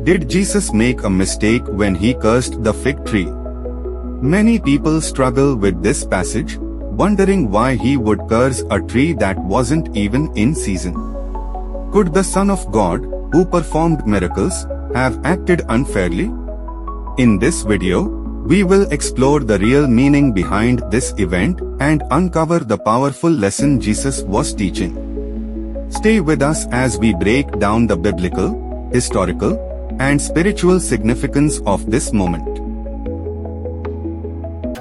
Did Jesus make a mistake when he cursed the fig tree? Many people struggle with this passage, wondering why he would curse a tree that wasn't even in season. Could the Son of God, who performed miracles, have acted unfairly? In this video, we will explore the real meaning behind this event and uncover the powerful lesson Jesus was teaching. Stay with us as we break down the biblical, historical, and spiritual significance of this moment.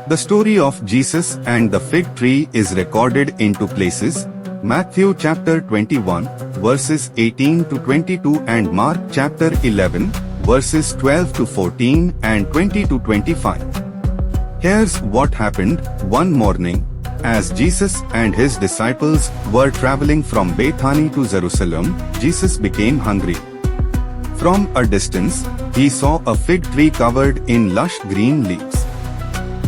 The story of Jesus and the fig tree is recorded in two places: Matthew chapter 21, verses 18 to 22, and Mark chapter 11, verses 12 to 14 and 20 to 25. Here's what happened one morning, as Jesus and his disciples were traveling from Bethany to Jerusalem. Jesus became hungry. From a distance, he saw a fig tree covered in lush green leaves.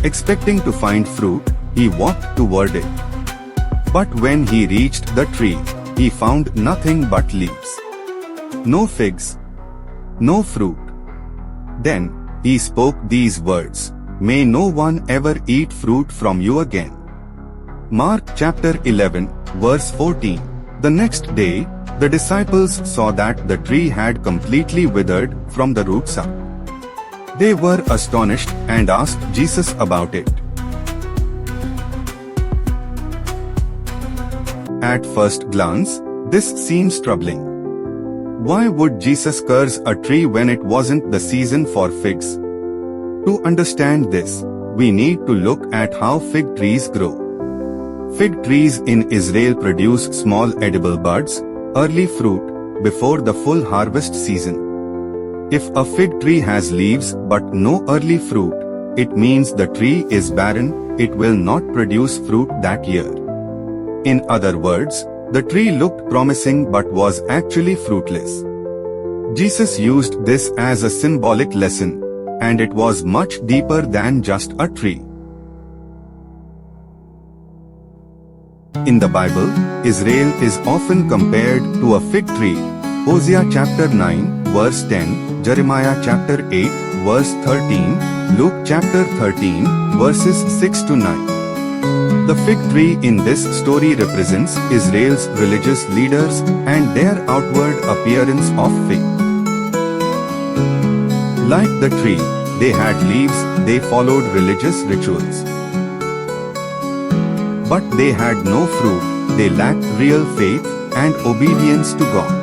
Expecting to find fruit, he walked toward it. But when he reached the tree, he found nothing but leaves. No figs, no fruit. Then he spoke these words, "May no one ever eat fruit from you again." Mark chapter 11, verse 14. The next day, the disciples saw that the tree had completely withered from the roots up. They were astonished and asked Jesus about it. At first glance, this seems troubling. Why would Jesus curse a tree when it wasn't the season for figs? To understand this, we need to look at how fig trees grow. Fig trees in Israel produce small edible buds, early fruit, before the full harvest season. If a fig tree has leaves but no early fruit, it means the tree is barren. It will not produce fruit that year. In other words, the tree looked promising but was actually fruitless. Jesus used this as a symbolic lesson, and it was much deeper than just a tree. In the Bible, Israel is often compared to a fig tree. Hosea chapter 9, verse 10, Jeremiah chapter 8, verse 13, Luke chapter 13, verses 6 to 9. The fig tree in this story represents Israel's religious leaders and their outward appearance of faith. Like the tree, they had leaves, they followed religious rituals. But they had no fruit, they lacked real faith and obedience to God.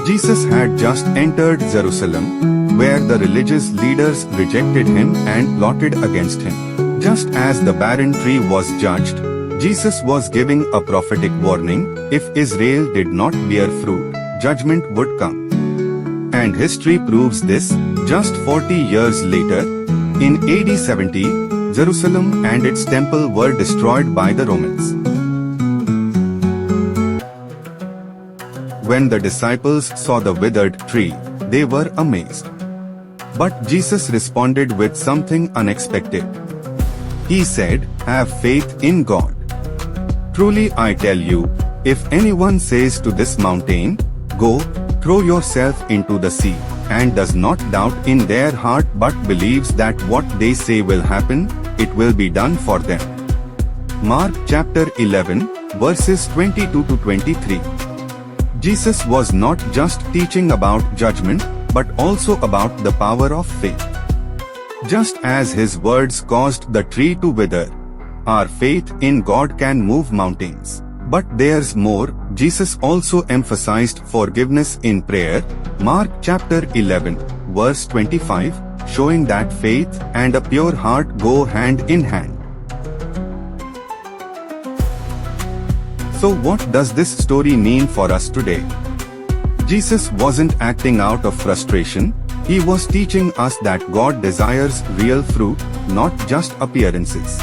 Jesus had just entered Jerusalem, where the religious leaders rejected him and plotted against him. Just as the barren tree was judged, Jesus was giving a prophetic warning: if Israel did not bear fruit, judgment would come. And history proves this. Just 40 years later, in AD 70, Jerusalem and its temple were destroyed by the Romans. When the disciples saw the withered tree, they were amazed. But Jesus responded with something unexpected. He said, "Have faith in God. Truly I tell you, if anyone says to this mountain, 'Go, throw yourself into the sea,' and does not doubt in their heart but believes that what they say will happen, it will be done for them." Mark chapter 11, verses 22 to 23. Jesus was not just teaching about judgment, but also about the power of faith. Just as his words caused the tree to wither, our faith in God can move mountains. But there's more. Jesus also emphasized forgiveness in prayer. Mark chapter 11, verse 25, showing that faith and a pure heart go hand in hand. So what does this story mean for us today? Jesus wasn't acting out of frustration. He was teaching us that God desires real fruit, not just appearances.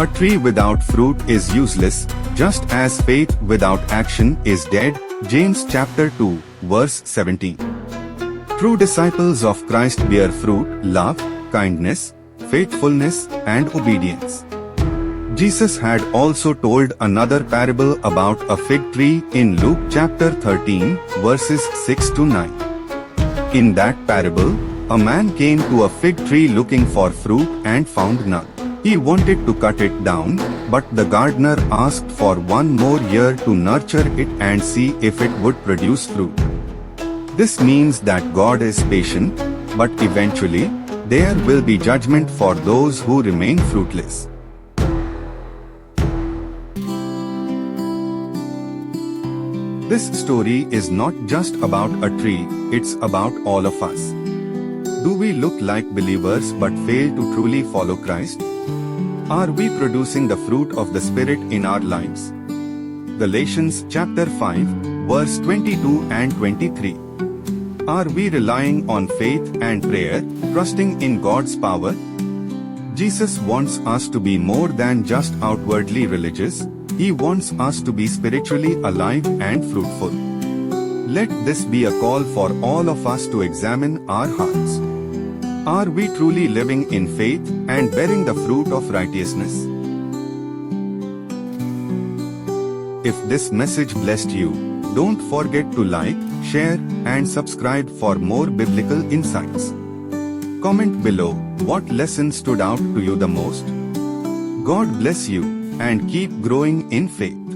A tree without fruit is useless, just as faith without action is dead. James chapter 2, verse 17. True disciples of Christ bear fruit: love, kindness, faithfulness, and obedience. Jesus had also told another parable about a fig tree in Luke chapter 13, verses 6 to 9. In that parable, a man came to a fig tree looking for fruit and found none. He wanted to cut it down, but the gardener asked for one more year to nurture it and see if it would produce fruit. This means that God is patient, but eventually, there will be judgment for those who remain fruitless. This story is not just about a tree, it's about all of us. Do we look like believers but fail to truly follow Christ? Are we producing the fruit of the Spirit in our lives? Galatians chapter 5, verse 22 and 23. Are we relying on faith and prayer, trusting in God's power? Jesus wants us to be more than just outwardly religious. He wants us to be spiritually alive and fruitful. Let this be a call for all of us to examine our hearts. Are we truly living in faith and bearing the fruit of righteousness? If this message blessed you, don't forget to like, share, and subscribe for more biblical insights. Comment below what lesson stood out to you the most. God bless you and keep growing in faith.